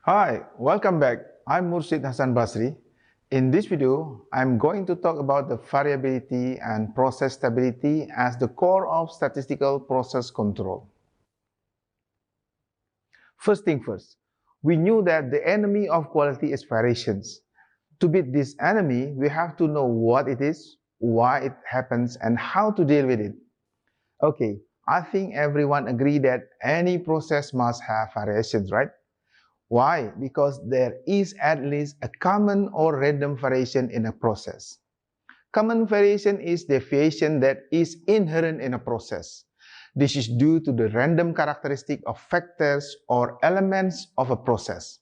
Hi, welcome back. I'm Murshid Hassan Basri. In this video, I'm going to talk about the variability and process stability as the core of statistical process control. First thing first, we knew that the enemy of quality is variations. To beat this enemy, we have to know what it is, why it happens, and how to deal with it. Okay, I think everyone agree that any process must have variations, right? Why? Because there is at least a common or random variation in a process. Common variation is deviation that is inherent in a process. This is due to the random characteristic of factors or elements of a process.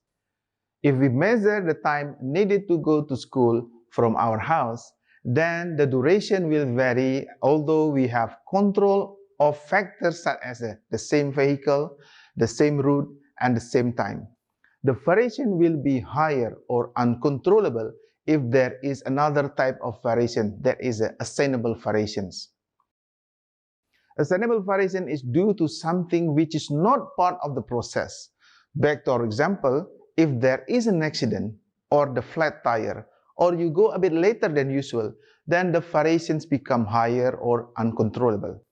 If we measure the time needed to go to school from our house, then the duration will vary although we have control of factors such as the same vehicle, the same route, and the same time. The variation will be higher or uncontrollable if there is another type of variation that is assignable variations. Assignable variation is due to something which is not part of the process. Back to our example, if there is an accident or the flat tire or you go a bit later than usual, then the variations become higher or uncontrollable.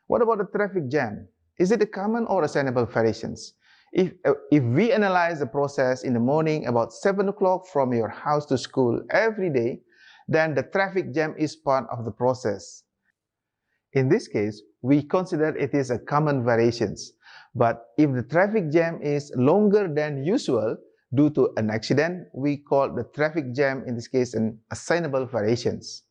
What about the traffic jam? Is it a common or assignable variations? If we analyze the process in the morning about 7 o'clock from your house to school every day, then the traffic jam is part of the process. In this case, we consider it is a common variations. But if the traffic jam is longer than usual due to an accident, we call the traffic jam in this case an assignable variations.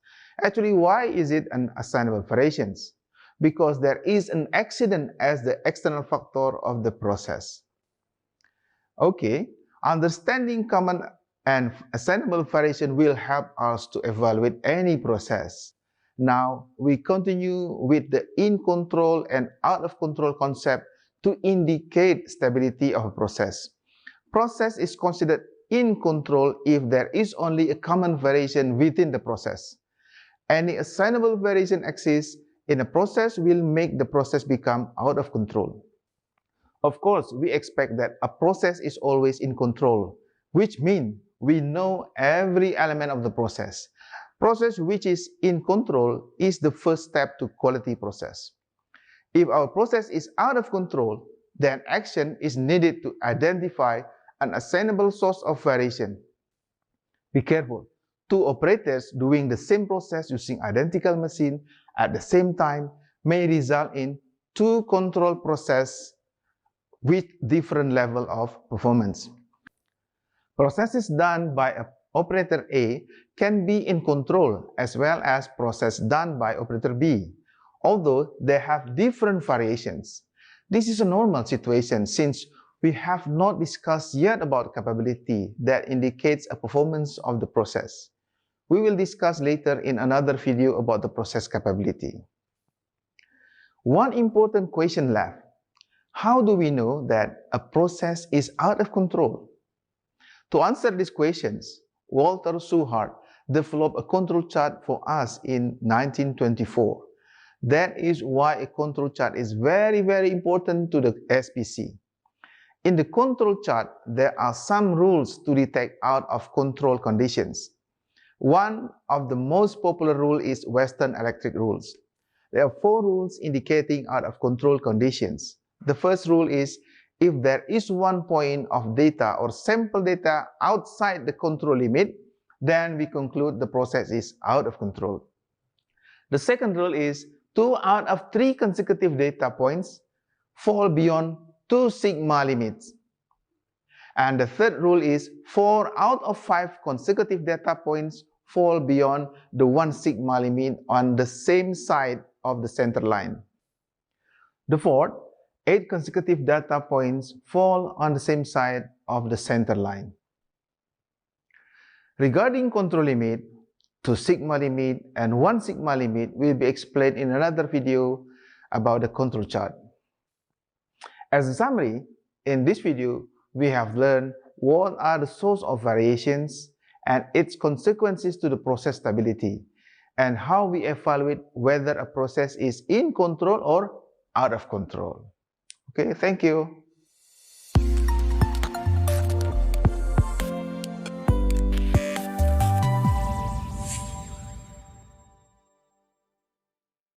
Actually, why is it an assignable variations? Because there is an accident as the external factor of the process. Okay, understanding common and assignable variation will help us to evaluate any process. Now, we continue with the in control and out of control concept to indicate stability of a process. Process is considered in control if there is only a common variation within the process. Any assignable variation exists in a process will make the process become out of control. Of course, we expect that a process is always in control, which means we know every element of the process. Process which is in control is the first step to quality process. If our process is out of control, then action is needed to identify an assignable source of variation. Be careful. Two operators doing the same process using identical machine at the same time may result in two control processes with different level of performance. Processes done by operator A can be in control as well as process done by operator B, although they have different variations. This is a normal situation since we have not discussed yet about capability that indicates a performance of the process. We will discuss later in another video about the process capability. One important question left. How do we know that a process is out of control? To answer these questions, Walter Suhart developed a control chart for us in 1924. That is why a control chart is very important to the SPC. In the control chart, there are some rules to detect out of control conditions. One of the most popular rules is Western Electric rules. There are 4 rules indicating out of control conditions. The first rule is if there is one point of data or sample data outside the control limit, then we conclude the process is out of control. The second rule is 2 out of 3 consecutive data points fall beyond 2 sigma limits. And the third rule is 4 out of 5 consecutive data points fall beyond the 1 sigma limit on the same side of the center line. The fourth, 8 consecutive data points fall on the same side of the center line. Regarding control limit, 2 sigma limit and 1 sigma limit will be explained in another video about the control chart. As a summary, in this video, we have learned what are the source of variations and its consequences to the process stability, and how we evaluate whether a process is in control or out of control. Okay, thank you.